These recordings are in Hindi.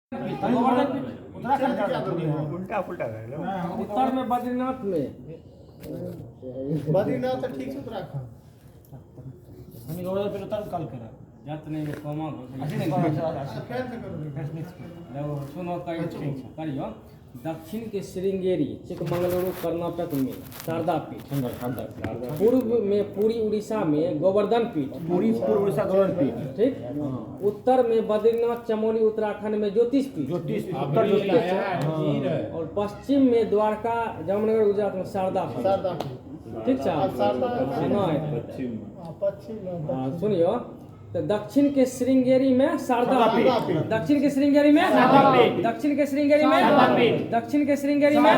उल्टा पुल्टा उत्तर में बद्रीनाथ में बद्रीनाथ तो ठीक से उत्तराखंड हम गौरव पे उतर कल करा जात नहीं कमा कैसे करो सुनो करियो दक्षिण के श्रृंगेरी चिकमंगलुरु कर्नाटक में शारदा पीठ, पूर्व में पूरी उड़ीसा में गोवर्धन पीठ, पूरी उड़ीसा गोवर्धन पीठ, ठीक। उत्तर में बद्रीनाथ चमोली उत्तराखंड में ज्योतिष पीठ, और पश्चिम में द्वारका जामनगर गुजरात में शारदा पीठ, ठीक है। सुनियो तो दक्षिण के श्रृंगेरी में शारदा पीठ, दक्षिण के श्रृंगेरी में दक्षिण के श्रृंगेरी में दक्षिण के श्रृंगेरी में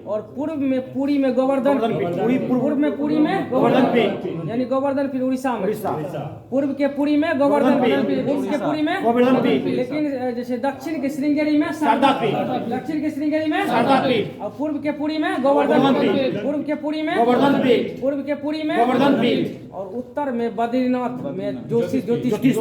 और पूर्व में पूरी में गोवर्धन पीठ, पूर्व में पूरी में गोवर्धन पीठ यानी गोवर्धन पीठ उड़ीसा में, पूर्व के पूरी में गोवर्धन पीठ, पूर्व के पूरी में गोवर्धन पीठ। लेकिन जैसे दक्षिण के श्रृंगेरी में शारदा पीठ, दक्षिण के श्रृंगेरी में शारदा पीठ और पूर्व के पूरी में गोवर्धन पीठ, पूर्व के पूरी में गोवर्धन पीठ, पूर्व के पूरी में गोवर्धन पीठ और उत्तर में बद्रीनाथ में ज्योतिष पीठ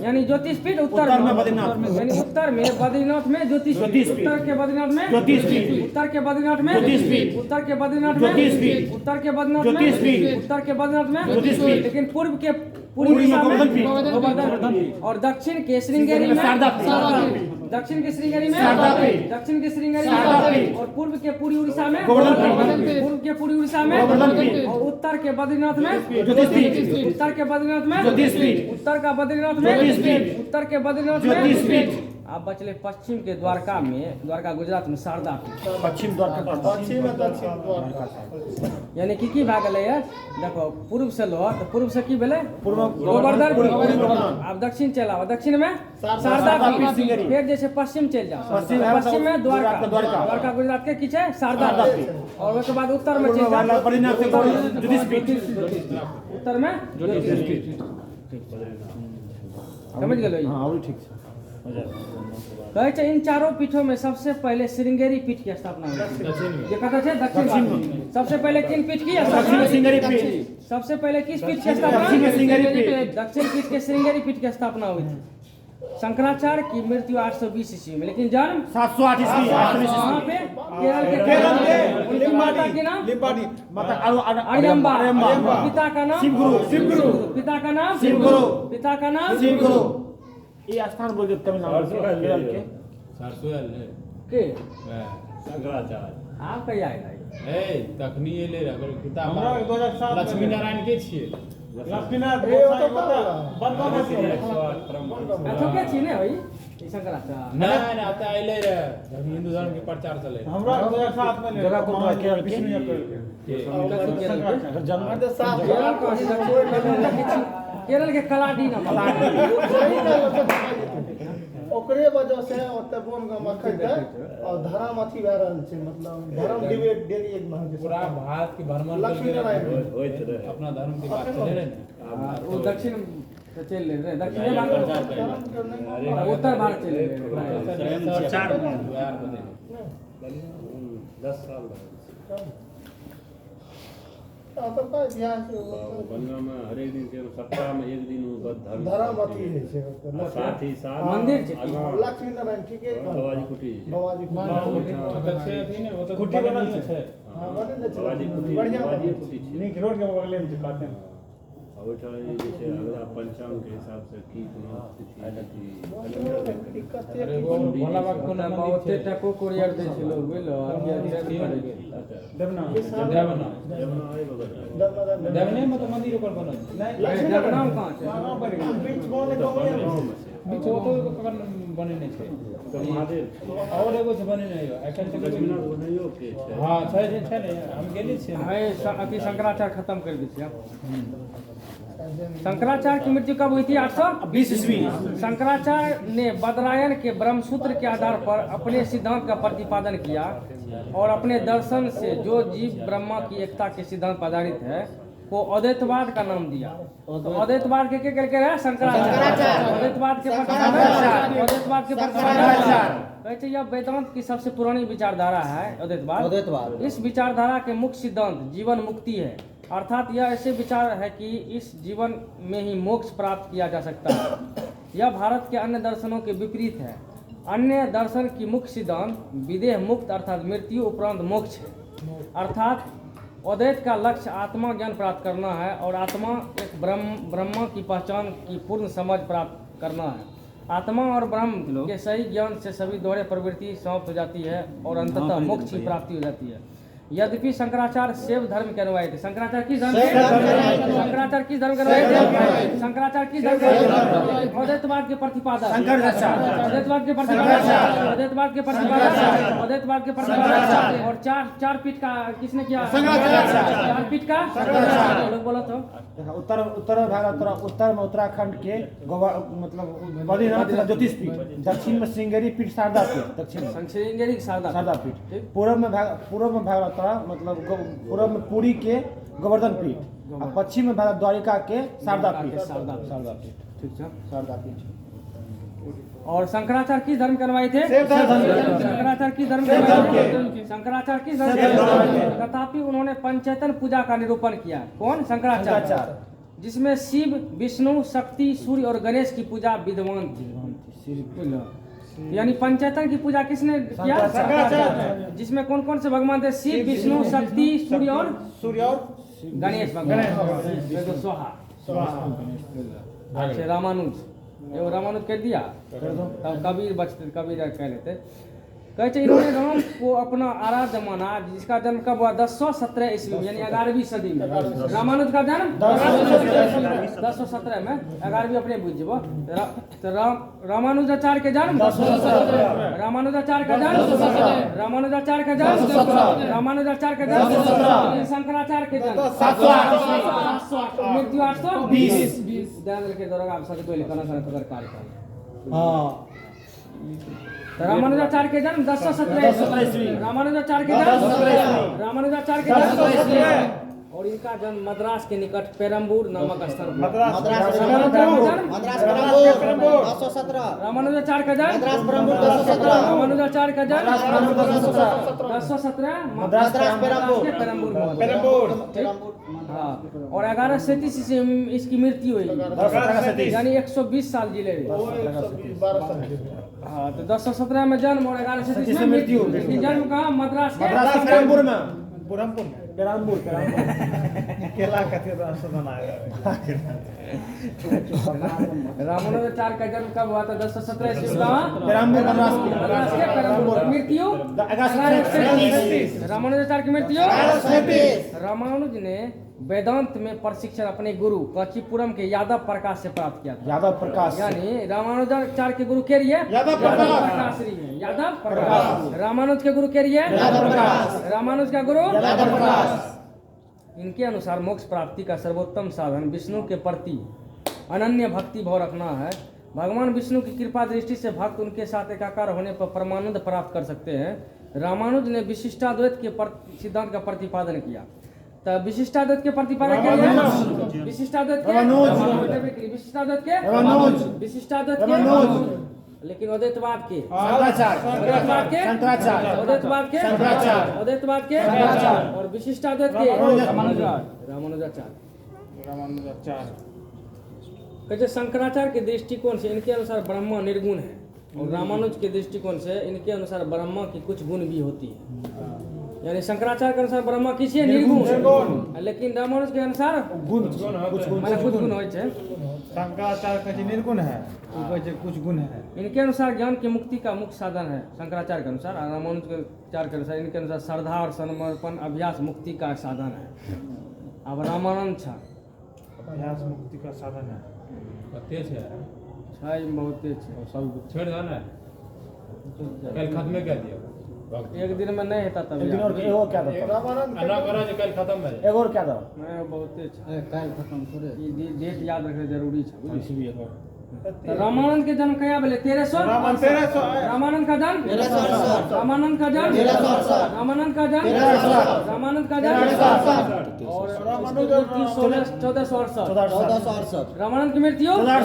यानी ज्योतिष पीठ उत्तर में बद्रीनाथ यानी उत्तर में बद्रीनाथ में ज्योतिष पीठ, उत्तर के बद्रीनाथ में ज्योतिष पीठ, उत्तर के बद्रीनाथ में ज्योतिष पीठ, उत्तर के बद्रीनाथ में ज्योतिष पीठ, उत्तर के बद्रीनाथ में ज्योतिष पीठ, उत्तर के बद्रीनाथ में ज्योतिष पीठ। लेकिन पूर्व के पूरी में गोवर्धन पीठ और दक्षिण के श्रृंगेरी में शारदा पीठ, दक्षिण के श्रृंगेरी में दक्षिण के श्रृंगेरी में और पूर्व के पूरी उड़ीसा में गोवर्धन पीठ, पूर्व के पूरी उड़ीसा में गोवर्धन पीठ और उत्तर के बद्रीनाथ में ज्योतिष पीठ, उत्तर के बद्रीनाथ में ज्योतिष पीठ, उत्तर का बद्रीनाथ में ज्योतिष पीठ, उत्तर के बद्रीनाथ में ज्योतिष पीठ। अब बचले पश्चिम के द्वारका में, द्वारका गुजरात में शारदा पीठ, पश्चिम द्वारका, पश्चिम में दक्षिण द्वारका यानी की भाग गले है। देखो पूर्व से लो तो पूर्व से की भेले गोवर्धन पीठ, अब दक्षिण चला दक्षिण में शारदा पीठ, फिर जैसे पश्चिम चल जाओ पश्चिम में द्वारका, द्वारका गुजरात के किछे शारदा पीठ और उसके बाद उत्तर में चल जाओ उत्तर में ज्योतिष पीठ। समझ गए? हां और ठीक है। कहे इन चारों पीठों में सबसे पहले श्रृंगेरी पीठ की स्थापना हुई। ये कहता है दक्षिण में सबसे पहले किन पीठ की स्थापना? श्रृंगेरी पीठ। सबसे पहले किस पीठ की स्थापना? दक्षिण पीठ के श्रृंगेरी पीठ की स्थापना हुई थी। शंकराचार्य की मृत्यु 820 ईस्वी में, लेकिन जन्म 708 ईस्वी पे केरल के उनकी माता के नाम अड़ियम्बा, पिता का नाम शिवगुरु, पिता का नाम शिवगुरु, पिता का नाम शिवगुरु। ये स्थान बोल दे तमिलनाडु केरल के सरसोयल के शंकराचार्य आप कहिया आएगा ए तखनी ले रहा किताब हमरा 2007 लक्ष्मी नारायण के छिए लक्ष्मीनाथ तो क्या छी ने भाई शंकराचार्य ना आता आइले रे हिंदू धर्म के प्रचार चले हमरा 2007 में जगह को केरल के केरल के कलाडी ना ओकरे वजह से ओते बोन गाम खैते और धर्म अथी भए रहल छै, मतलब धर्म डिबेट डेली एक महत्व पूरा भारत की भ्रमण लक्ष्मी नारायण होइत रहे अपना धर्म की बात चले रहे वो दक्षिण से चल रहे दक्षिण भारत उत्तर भारत चल रहे 10 साल तो का इतिहास बनगा में हर एक दिन के सप्ताह में एक दिन धर्म अथी है छै, साथ ही साथ मंदिर छै लक्ष्मी नारायण ठीक है बाबाजी कुटी बाबाजी अच्छे थी ने वो तो कुटी बनल छै हां बने ने बाबाजी कुटी बढ़िया बाबाजी कुटी छी नीक रोड के बगल में बातें ओठा जैसे अगला पंचांग के हिसाब से की कोनो दिक्कत अरे वो भोला बाबा को नाम बहुते टको कुरियर दे छिलो बुझलो देवना देवना जमुना आई बगल देवने में तो मंदिर ऊपर बनल लक्ष्मी नाम कहां छै बीच बोने को बीच वो तो कखन बने नहीं छै महादेव और एगो छै बने नहीं एखन तक लक्ष्मीनाथ बनैयो के छै हां छै ने हम गेली छियै है अति शंकराचार्य खत्म कर दी थी। शंकराचार्य की मृत्यु कब हुई थी? 820 ईस्वी। शंकराचार्य ने बदरायण के ब्रह्मसूत्र के आधार पर अपने सिद्धांत का प्रतिपादन किया और अपने दर्शन से जो जीव ब्रह्मा की एकता के सिद्धांत पर आधारित है को अद्वैतवाद का नाम दिया। तो अद्वैतवाद के करके रहे शंकराचार्य, अद्वैतवाद के अद्वैतवाद के कहते यह वेदांत की सबसे पुरानी विचारधारा है अद्वैतवाद। इस विचारधारा के मुख्य सिद्धांत जीवन मुक्ति है, अर्थात यह ऐसे विचार है कि इस जीवन में ही मोक्ष प्राप्त किया जा सकता है। यह भारत के अन्य दर्शनों के विपरीत है। अन्य दर्शन की मुख्य सिद्धांत विदेह मुक्त अर्थात मृत्यु उपरांत मोक्ष है। अर्थात अद्वैत का लक्ष्य आत्मा ज्ञान प्राप्त करना है और आत्मा एक ब्रह्म की पहचान की पूर्ण समझ प्राप्त करना है। आत्मा और ब्रह्म के सही ज्ञान से सभी दोहरे प्रवृत्ति समाप्त हो जाती है और अंततः मोक्ष की प्राप्ति हो जाती है। यद्यपि शंकराचार्य शैव धर्म के अनुयायी थे। शंकराचार्य किस धर्म के? शंकराचार्य किस धर्म के अनुयायी थे? शंकराचार्य किस धर्म के? अद्वैतवाद के प्रतिपादक। अद्वैतवाद के प्रतिपादक। अद्वैतवाद के प्रतिपादक। अद्वैतवाद के प्रतिपादक। और चार पीठ का किसने किया? चार पीठ का लोग बोला तो उत्तर भाग उत्तर में उत्तराखंड के मतलब बद्रीनाथ ज्योतिष पीठ, दक्षिण में श्रृंगेरी पीठ शारदा पीठ, दक्षिण में श्रृंगेरी शारदा पीठ, पूर्व में भाग मतलब पूर्व में पुरी के गोवर्धन पीठ और पश्चिम में भाग द्वारिका के शारदा पीठ। ठीक है, शारदा पीठ। और शंकराचार्य किस धर्म के अनुयायी थे? शंकराचार्य किस धर्म के अनुयायी थे? शंकराचार्य किस धर्म के अनुयायी थे? तथापि उन्होंने पंचेतन पूजा का निरूपण किया। कौन? शंकराचार्य, जिसमें शिव, विष्णु, शक्ति, सूर्य और गणेश की पूजा विद्वान थी। यानी पंचेतन की पूजा किसने किया? शंकराचार्य। जिसमें कौन कौन से भगवान थे? शिव, विष्णु, शक्ति, सूर्य और गणेश भगवान। अच्छा, रामानुज एवं रामानुज कह दिया तब कबीर बचते, कबीर कह लेते। कहते इन्होंने राम को अपना आराध्य माना, जिसका जन्म कब हुआ? 1017 ईस्वी में, यानी 11वीं सदी में। रामानुज का जन्म 1017 में, 11वीं अपने बुझबो। रामानुजाचार्य के जन्म रामानुजाचार्य का जन्म रामानुजाचार्य का जन्म रामानुजाचार्य का जन्म शंकराचार्य के जन्म 708 मृत्यु 820 दयानंद के दौरान आप सभी को लिखना कार्य। हाँ, रामानुजाचार्य के जन्म 1017 ईस्वी। रामानुजाचार्य के जन्म रामानुजाचार्य के जन्म और इनका जन्म मद्रास के निकट पेरम्बूर नामक स्थल पर। रामानुजाचार्य का जन्म रामानुजाचार्य का जन्म 1017 मद्रास के पेरम्बूर। हाँ, और 1137 से इसकी मृत्यु हुई, यानी 120 साल जिले। हाँ, तो 1017 में जन्म और 1137 में मृत्यु। जन्म कहाँ? मद्रास के पेरम्बूर में। पेरम्बूर केला का बनाया। रामानुजाचार्य का जन्म कब हुआ था? 1017 ईस्वी में पेरम्बूर मद्रास के पेरम्बूर। मृत्यु रामानुजाचार्य की मृत्यु। रामानुज ने वेदांत में प्रशिक्षण अपने गुरु कांचीपुरम के यादव प्रकाश से प्राप्त किया था। यादव प्रकाश, यानी रामानुजाचार्य के गुरु के लिए यादव प्रकाश। यादव प्रकाश। रामानुज के गुरु के लिए यादव प्रकाश। रामानुज का गुरु यादव प्रकाश। इनके अनुसार मोक्ष प्राप्ति का सर्वोत्तम साधन विष्णु के प्रति अनन्य भक्ति भाव रखना है। भगवान विष्णु की कृपा दृष्टि से भक्त उनके साथ एकाकार होने पर परमानंद प्राप्त कर सकते हैं। रामानुज ने विशिष्टाद्वैत के सिद्धांत का प्रतिपादन किया। तब विशिष्टाद्वैत के प्रतिपादक क्या है? विशिष्टाद्वैत के विशिष्टाद्वैत के लेकिन अद्वैतवाद के अद्वैतवाद के और विशिष्टाद्वैत के रामानुजाचार्य। कहते शंकराचार्य के दृष्टिकोण से इनके अनुसार ब्रह्म निर्गुण है और रामानुज के दृष्टिकोण से इनके अनुसार ब्रह्म की कुछ गुण भी होती है। यानी शंकराचार्य के अनुसार ब्रह्म किसी है निर्गुण, लेकिन रामानुज के अनुसार कुछ गुण होय छै। शंकराचार्य कहते निर्गुण है, कुछ गुण है। इनके अनुसार ज्ञान की मुक्ति का मुख्य साधन है शंकराचार्य के अनुसार। रामानुज के चार्य के अनुसार इनके अनुसार श्रद्धा और समर्पण अभ्यास मुक्ति का साधन है। अब रामानंद छा अभ्यास मुक्ति का साधन है। तेज है, बहुत तेज है। सब छोड़ दो ना, कल खत्म कर दिया। एक दिन में नहीं होता तब एक दिन और एगो क्या दो अल्लाह करा जो कल खत्म है। एगो और क्या दो मैं बहुत तेज है। कल खत्म थोड़े ये डेट याद रखना जरूरी है। इसी एक और रामानंद के जन्म क्या बोले? 1300। रामानंद का जन्म रामानंद का जन्म रामानंद का जन्म रामानंद का जन्म और 1468। रामानंद की मृत्यु जन्म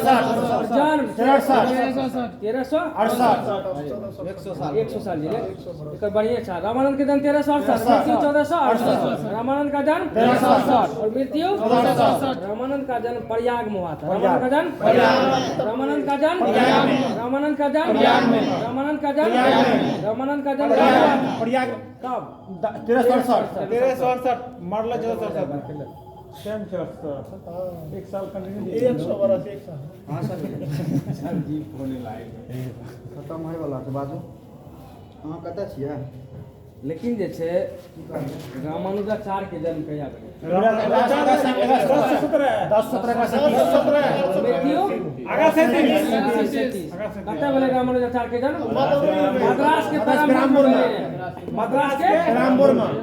1368 100 साल जी एक बढ़िया था। रामानंद के जन्म 1368 मृत्यु 1468। रामानंद का जन्म 1368 और मृत्यु 1468। रामानंद का जन्म प्रयाग में हुआ था। रामानंद का जन्म रामानंद का जन्म रामानंद का जन्म रामानंद का जन्म रामानंद का जन्म प्रयाग कब 1367 1367 मरला 1467 सेम चर्च एक साल कंटिन्यू 100 बरस 1 साल हाँ सर जी होने लायक खत्म होय वाला छै बाजू अहाँ कतऽ छियै लेकिन जे छै रामानुजाचार्य के जन्म कहिया भेलै 10-17 का मृत्यु आगा से कतऽ भेलै रामानुजाचार्य के जन्म मद्रास के पेराम्बूर में। मद्रास के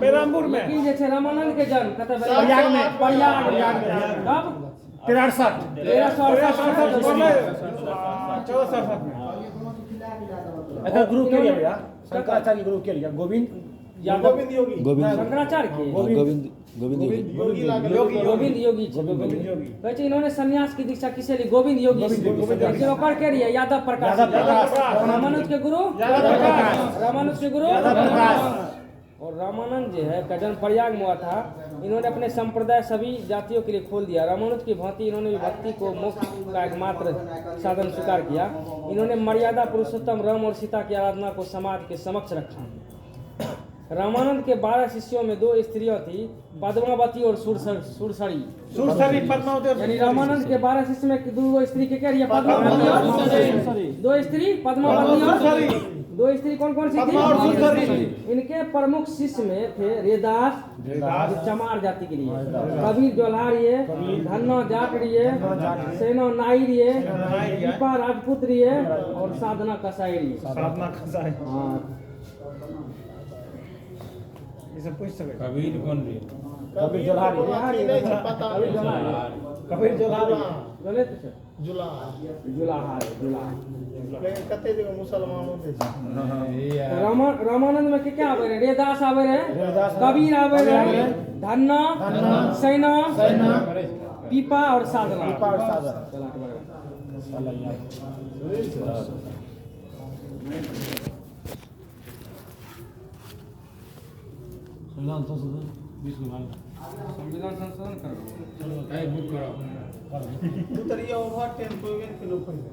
पेराम्बूर में लेकिन जे छै रामानंद के जन्म कतऽ भेलै प्रयाग में। प्रयाग में कब 1368 1467 में एकर गुरु के लिए भैया शंकराचार्य गुरु के लिए गोविंद यादव गोविंद योगी शंकराचार्य के योगी लागल योगी गोविंद योगी छै गोविंद योगी कहै छै इन्होंने सन्यास की दीक्षा किसे ली गोविंद योगी से लेकिन ओकर के लिए यादव प्रकाश रामानुज के गुरु रामानुज के गुरु और रामानंद जो है का जन्म प्रयाग में हुआ था। इन्होंने अपने संप्रदाय सभी जातियों के लिए खोल दिया। रामानुज की भांति इन्होंने भी भक्ति को मोक्ष का एकमात्र साधन स्वीकार किया। इन्होंने मर्यादा पुरुषोत्तम राम और सीता की आराधना को समाज के समक्ष रखा। रामानंद के 12 शिष्यों में 2 स्त्रियां थी, पद्मावती और सुरसरी। पद्मावती यानी रामानंद के 12 शिष्य में 2 स्त्री के क्या रही है? पद्मावती और सुरसरी। 2 स्त्री पद्मावती और 2 स्त्री कौन कौन सी थी? इनके प्रमुख शिष्य में थे रेदास जो चमार जाति के लिए, कबीर जोल्हार ये, धन्ना जाट रिये, सेना नाई रिये, दीपा राजपूत रिये और साधना कसाई रिये। साधना कसाई हाँ ये सब पूछ सके कबीर कौन रे कबीर जोल्हारी नहीं छै पता कबीर जोल्हार बोले तो जुलाहा जुलाहार लेकिन कते जगह मुसलमानों दे छै रामानंद में क्या आवे रहे? रेदास आवे रहे, कबीर आवे रहे, धन्ना सेना पीपा और साधना। संविधान संशोधन करो बुक करो उतरिया ओवर 10 किलो पहिले